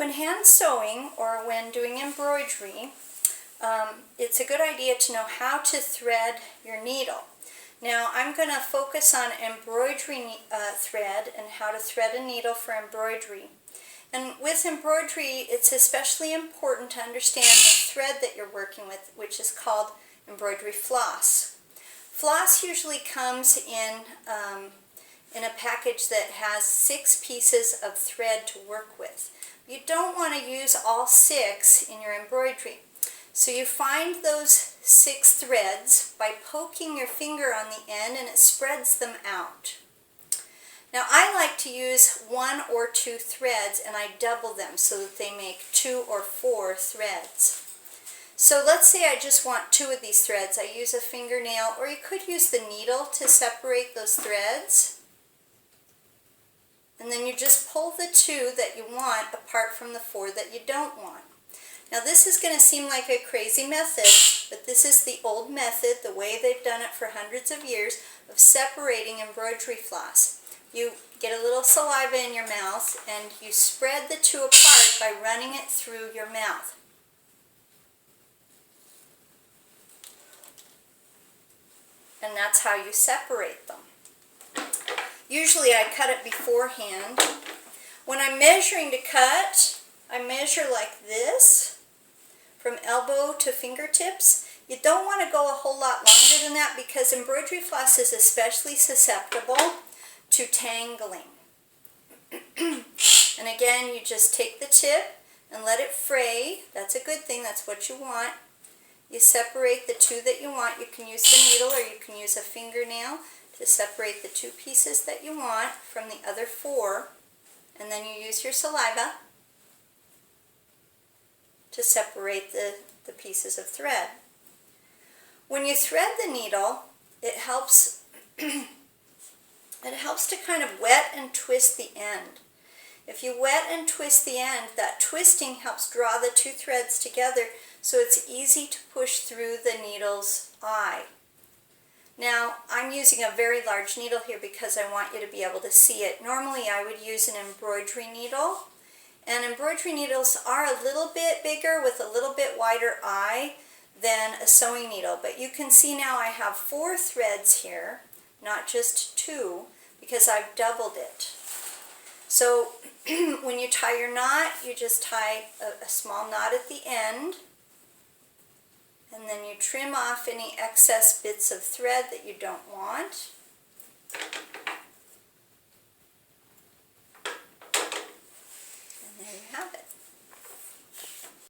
When hand sewing or when doing embroidery, it's a good idea to know how to thread your needle. Now I'm going to focus on embroidery thread and how to thread a needle for embroidery. And with embroidery, it's especially important to understand the thread that you're working with, which is called embroidery floss. Floss usually comes in a package that has 6 pieces of thread to work with. You don't want to use all 6 in your embroidery. So you find those 6 threads by poking your finger on the end, and it spreads them out. Now I like to use 1 or 2 threads, and I double them so that they make 2 or 4 threads. So let's say I just want 2 of these threads. I use a fingernail, or you could use the needle to separate those threads. And then you just pull the 2 that you want apart from the 4 that you don't want. Now this is going to seem like a crazy method, but this is the old method, the way they've done it for hundreds of years, of separating embroidery floss. You get a little saliva in your mouth and you spread the 2 apart by running it through your mouth. And that's how you separate them. Usually I cut it beforehand. When I'm measuring to cut, I measure like this, from elbow to fingertips. You don't want to go a whole lot longer than that because embroidery floss is especially susceptible to tangling. And again, you just take the tip and let it fray. That's a good thing, that's what you want. You separate the 2 that you want. You can use the needle or you can use a fingernail to separate the 2 pieces that you want from the other 4. And then you use your saliva to separate the pieces of thread. When you thread the needle, it helps to kind of wet and twist the end. If you wet and twist the end, that twisting helps draw the 2 threads together so it's easy to push through the needle's eye. Now, I'm using a very large needle here because I want you to be able to see it. Normally I would use an embroidery needle, and embroidery needles are a little bit bigger with a little bit wider eye than a sewing needle. But you can see now I have 4 threads here, not just 2, because I've doubled it. So when you tie your knot, you just tie a small knot at the end, and then you trim off any excess bits of thread that you don't want. And there you have it.